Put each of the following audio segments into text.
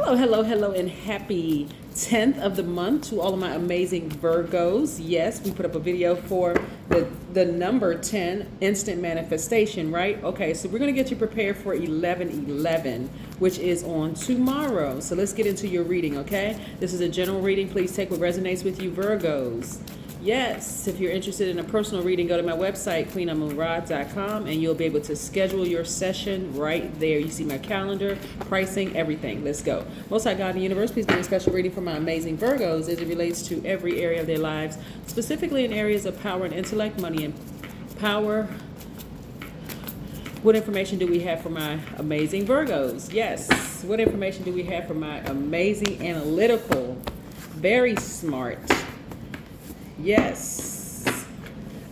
Hello, and happy 10th of the month to all of my amazing Virgos. Yes, we put up a video for the number 10 instant manifestation, right? Okay, so we're going to get you prepared for 11/11, which is on tomorrow. So let's get into your reading, okay? This is a general reading. Please take what resonates with you, Virgos. Yes, if you're interested in a personal reading, go to my website, queenamunra.com, and you'll be able to schedule your session right there. You see my calendar, pricing, everything. Let's go. Most High God in the universe, please give me a special reading for my amazing Virgos as it relates to every area of their lives, specifically in areas of power and intellect, money and power. What information do we have for my amazing Virgos? Yes, what information do we have for my amazing analytical, very smart, yes,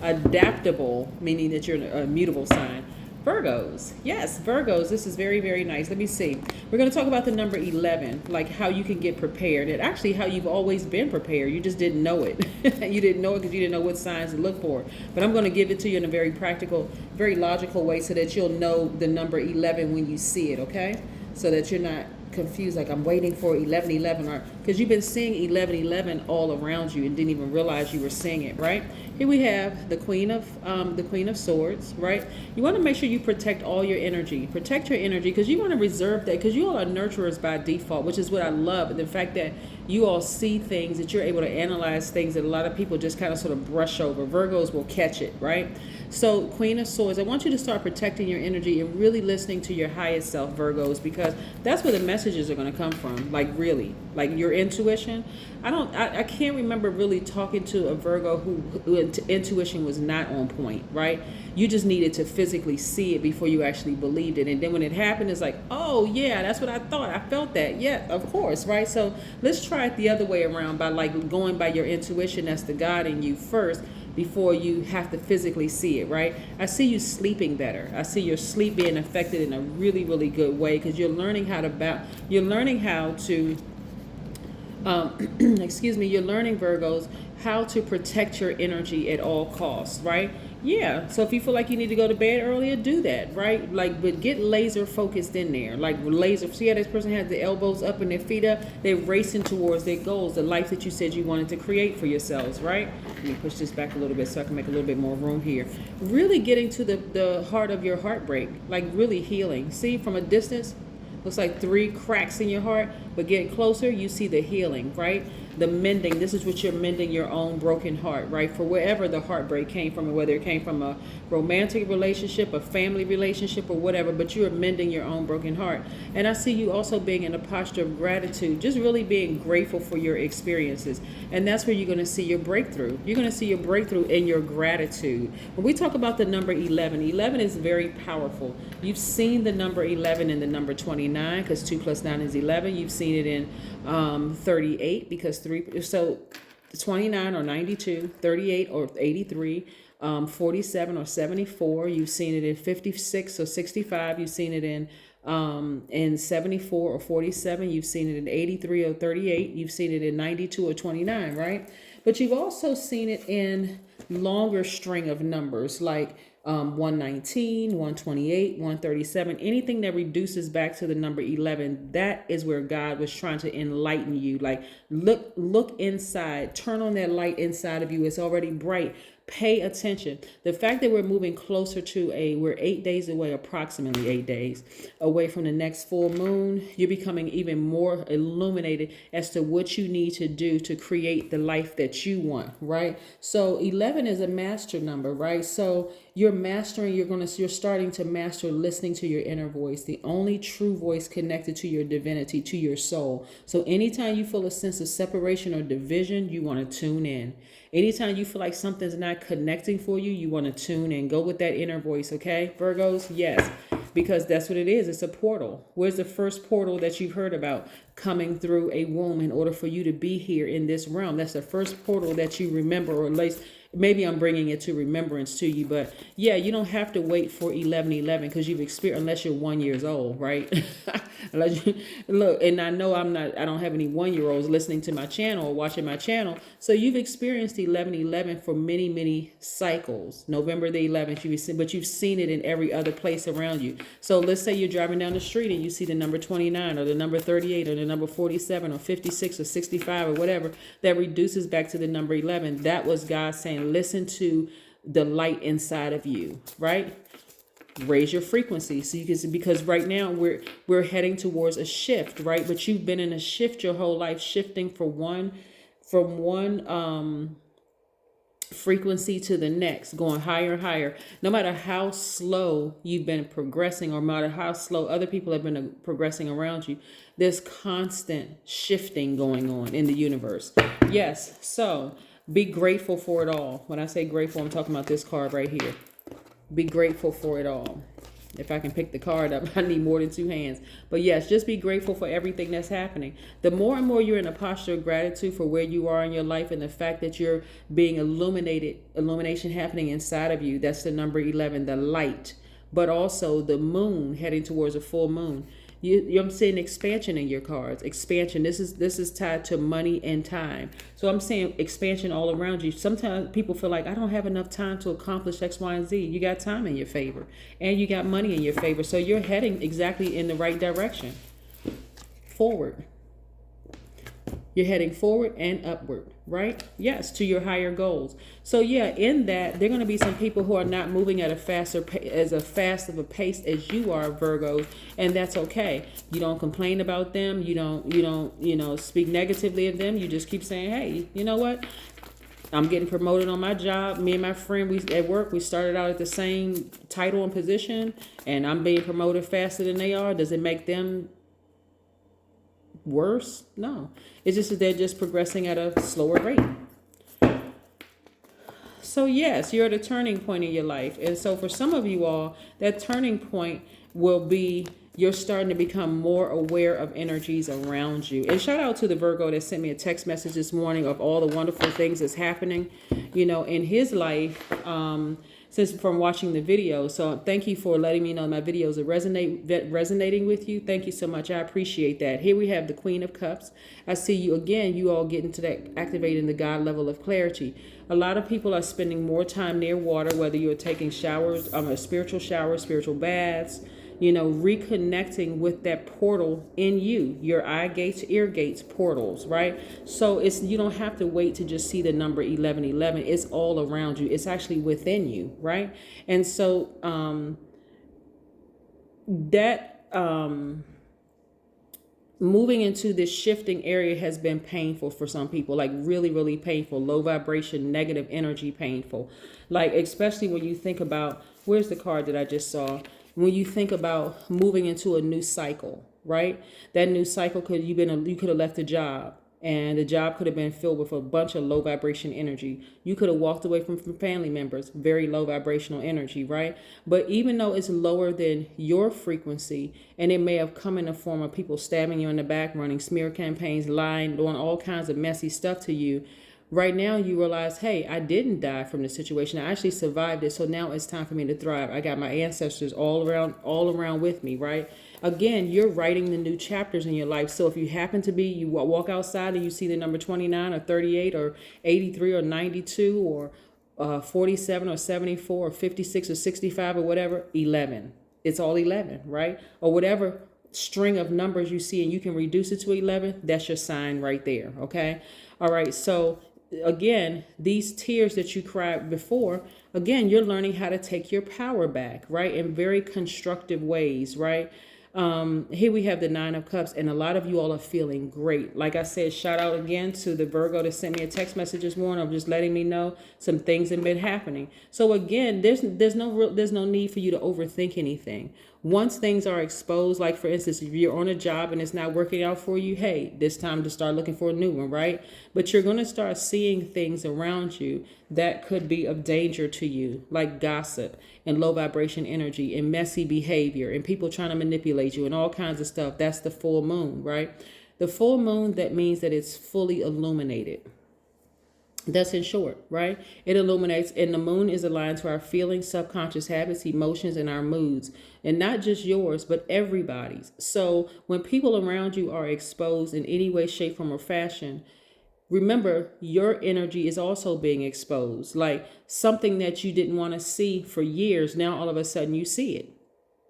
adaptable, meaning that you're a mutable sign, Virgos? Yes, Virgos, this is very, very nice. Let me see. We're going to talk about the number 11, like how you can get prepared, and actually how you've always been prepared. You just didn't know it. You didn't know it because you didn't know what signs to look for. But I'm going to give it to you in a very practical, very logical way so that you'll know the number 11 when you see it, okay? So that you're not confused, like I'm waiting for 11/11, or because you've been seeing 11/11 all around you and didn't even realize you were seeing it, right? Here we have the Queen of Swords, right? You want to make sure you protect all your energy. Protect your energy because you want to reserve that, because you all are nurturers by default, which is what I love. The fact that you all see things, that you're able to analyze things that a lot of people just kind of sort of brush over. Virgos will catch it, right? So Queen of Swords, I want you to start protecting your energy and really listening to your highest self, Virgos, because that's where the messages are going to come from. Like really, like your intuition. I can't remember really talking to a Virgo who intuition was not on point, right? You just needed to physically see it before you actually believed it. And then when it happened, it's like, oh yeah, that's what I thought. I felt that. Yeah, of course, right? So let's try it the other way around by like going by your intuition. That's the God in you first, before you have to physically see it, right? I see you sleeping better. I see your sleep being affected in a really, really good way because you're learning how to excuse me, you're learning, Virgos, how to protect your energy at all costs, right? Yeah, so if you feel like you need to go to bed earlier, do that, right? Like, but get laser focused in there. Like laser, see how this person has the elbows up and their feet up? They're racing towards their goals, the life that you said you wanted to create for yourselves, right? Let me push this back a little bit so I can make a little bit more room here. Really getting to the heart of your heartbreak, like really healing. See, from a distance, looks like 3 cracks in your heart, but get closer, you see the healing, right? The mending. This is what you're mending, your own broken heart, right? For wherever the heartbreak came from, whether it came from a romantic relationship, a family relationship, or whatever, but you are mending your own broken heart. And I see you also being in a posture of gratitude, just really being grateful for your experiences. And that's where you're going to see your breakthrough. You're going to see your breakthrough in your gratitude. When we talk about the number 11, 11 is very powerful. You've seen the number 11 in the number 29, because 2 plus 9 is 11. You've seen it in 38, because 3, so 29 or 92, 38 or 83, 47 or 74. You've seen it in 56 or 65. You've seen it in 74 or 47. You've seen it in 83 or 38. You've seen it in 92 or 29, right? But you've also seen it in longer string of numbers, like 119, 128, 137, anything that reduces back to the number 11. That is where God was trying to enlighten you. Like look inside, turn on that light inside of you. It's already bright. Pay attention. The fact that we're moving closer to we're 8 days away, approximately 8 days away from the next full moon, you're becoming even more illuminated as to what you need to do to create the life that you want, right? So 11 is a master number, right? So you're starting to master listening to your inner voice, the only true voice connected to your divinity, to your soul. So anytime you feel a sense of separation or division, you want to tune in. Anytime you feel like something's not connecting for you, you want to tune in. Go with that inner voice, okay? Virgos, yes, because that's what it is. It's a portal. Where's the first portal that you've heard about? Coming through a womb in order for you to be here in this realm. That's the first portal that you remember, or at least maybe I'm bringing it to remembrance to you, but yeah, you don't have to wait for 11:11 because you've experienced, unless you're 1 year old, right? Look, and I know I don't have any 1 year olds listening to my channel or watching my channel. So you've experienced 11:11 for many, many cycles. November the 11th, but you've seen it in every other place around you. So let's say you're driving down the street and you see the number 29 or the number 38 or the number 47 or 56 or 65 or whatever that reduces back to the number 11. That was God saying, listen to the light inside of you, right? Raise your frequency so you can, because right now we're heading towards a shift, right? But you've been in a shift your whole life, shifting from one frequency to the next, going higher and higher. No matter how slow you've been progressing, or no matter how slow other people have been progressing around you, there's constant shifting going on in the universe. Yes, so be grateful for it all. When I say grateful, I'm talking about this card right here. Be grateful for it all. If I can pick the card up, I need more than two hands. But yes, just be grateful for everything that's happening. The more and more you're in a posture of gratitude for where you are in your life and the fact that you're being illumination happening inside of you, that's the number 11, the light. But also the moon heading towards a full moon. I'm seeing expansion in your cards. Expansion. This is tied to money and time. So I'm saying expansion all around you. Sometimes people feel like I don't have enough time to accomplish X, Y, and Z. You got time in your favor, and you got money in your favor. So you're heading exactly in the right direction. Forward. You're heading forward and upward, right? Yes, to your higher goals. So yeah, in that, there are going to be some people who are not moving at a fast of a pace as you are, Virgo, and that's okay. You don't complain about them. You don't speak negatively of them. You just keep saying, hey, you know what? I'm getting promoted on my job. Me and my friend, at work, we started out at the same title and position, and I'm being promoted faster than they are. Does it make them worse? No. It's just that they're just progressing at a slower rate. So yes, you're at a turning point in your life. And so for some of you all, that turning point will be you're starting to become more aware of energies around you. And shout out to the Virgo that sent me a text message this morning of all the wonderful things that's happening, in his life, since from watching the video. So thank you for letting me know my videos are resonating with you. Thank you so much. I appreciate that. Here we have the Queen of Cups. I see you again. You all get into that, activating the God level of clarity. A lot of people are spending more time near water, whether you're taking showers, a spiritual shower, spiritual baths, reconnecting with that portal in you, your eye gates, ear gates, portals, right? So you don't have to wait to just see the number 1111. It's all around you. It's actually within you, right? And so moving into this shifting area has been painful for some people, like really, really painful, low vibration, negative energy, painful. Like, especially when you think about, where's the card that I just saw? When you think about moving into a new cycle, right? That new cycle you could have left a job, and the job could have been filled with a bunch of low vibration energy. You could have walked away from family members, very low vibrational energy, right? But even though it's lower than your frequency, and it may have come in the form of people stabbing you in the back, running smear campaigns, lying, doing all kinds of messy stuff to you, right now you realize, hey, I didn't die from the situation. I actually survived it. So now it's time for me to thrive. I got my ancestors all around with me, right? Again, you're writing the new chapters in your life. So if you happen to you walk outside and you see the number 29 or 38 or 83 or 92 or 47 or 74 or 56 or 65 or whatever, 11. It's all 11, right? Or whatever string of numbers you see and you can reduce it to 11, that's your sign right there, okay? All right, so again, these tears that you cried before, again, you're learning how to take your power back, right? In very constructive ways, right? Here we have the 9 of Cups, and a lot of you all are feeling great. Like I said, shout out again to the Virgo that sent me a text message this morning of just letting me know some things have been happening. So again, there's no need for you to overthink anything. Once things are exposed, like for instance, if you're on a job and it's not working out for you, hey, it's time to start looking for a new one, right? But you're going to start seeing things around you that could be of danger to you, like gossip and low vibration energy and messy behavior and people trying to manipulate you and all kinds of stuff. That's the full moon, right? The full moon, that means that it's fully illuminated. That's in short, right? It illuminates, and the moon is aligned to our feelings, subconscious habits, emotions, and our moods. And not just yours, but everybody's. So when people around you are exposed in any way, shape, form, or fashion, remember your energy is also being exposed. Like something that you didn't want to see for years, now all of a sudden you see it.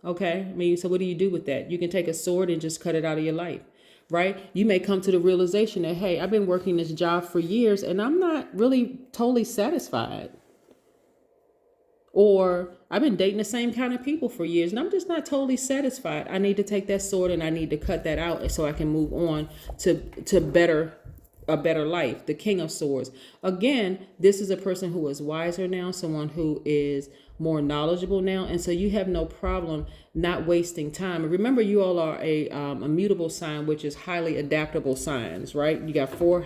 Okay? I mean, so what do you do with that? You can take a sword and just cut it out of your life, right? You may come to the realization that, hey, I've been working this job for years and I'm not really totally satisfied. Or I've been dating the same kind of people for years and I'm just not totally satisfied. I need to take that sword and I need to cut that out so I can move on to a better life. The King of Swords. Again, this is a person who is wiser now, someone who is more knowledgeable now, and so you have no problem not wasting time. Remember, you all are a mutable sign, which is highly adaptable signs, right? You got four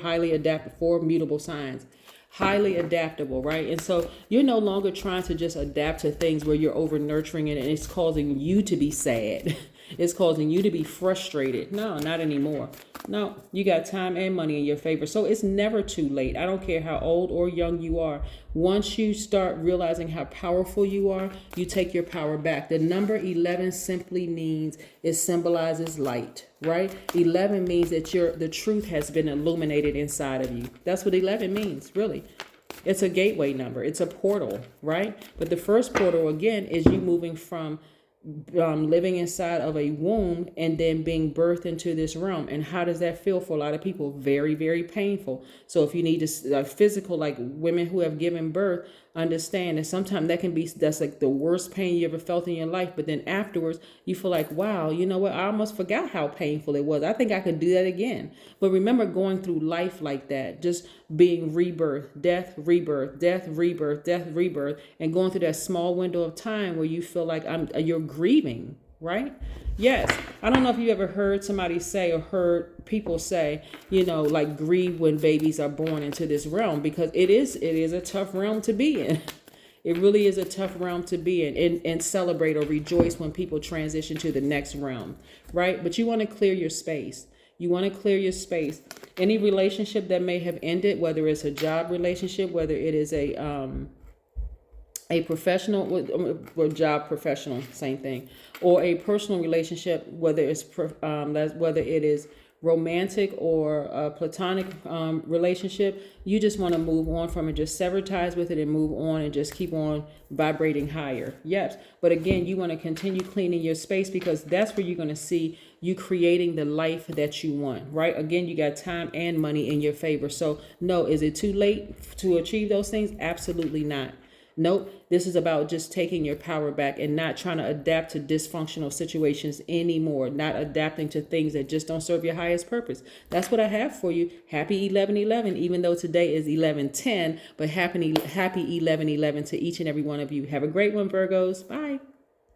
mutable signs. Highly adaptable, right? And so you're no longer trying to just adapt to things where you're over nurturing it and it's causing you to be sad. It's causing you to be frustrated. No, not anymore. No, you got time and money in your favor. So it's never too late. I don't care how old or young you are. Once you start realizing how powerful you are, you take your power back. The number 11 simply means it symbolizes light, right? 11 means that the truth has been illuminated inside of you. That's what 11 means, really. It's a gateway number. It's a portal, right? But the first portal, again, is you moving from living inside of a womb and then being birthed into this realm. And how does that feel for a lot of people? Very, very painful. So if you need to physical, like women who have given birth, understand that sometimes that's like the worst pain you ever felt in your life. But then afterwards you feel like, wow, you know what? I almost forgot how painful it was. I think I could do that again. But remember going through life like that, just being rebirth, death, rebirth, death, rebirth, death, rebirth, and going through that small window of time where you feel like you're grieving, right? Yes. I don't know if you ever heard somebody say or heard people say, like grieve when babies are born into this realm, because it is a tough realm to be in. It really is a tough realm to be in, and celebrate or rejoice when people transition to the next realm, right? But you want to clear your space. You want to clear your space. Any relationship that may have ended, whether it's a job relationship, whether it is a professional or job professional, same thing, or a personal relationship, whether it is romantic or a platonic relationship, you just want to move on from it. Just sever ties with it and move on and just keep on vibrating higher. Yes. But again, you want to continue cleaning your space, because that's where you're going to see you creating the life that you want, right? Again, you got time and money in your favor. So no, is it too late to achieve those things? Absolutely not. Nope. This is about just taking your power back and not trying to adapt to dysfunctional situations anymore. Not adapting to things that just don't serve your highest purpose. That's what I have for you. Happy 11/11, even though today is 11/10, but happy 11/11 to each and every one of you. Have a great one, Virgos. Bye.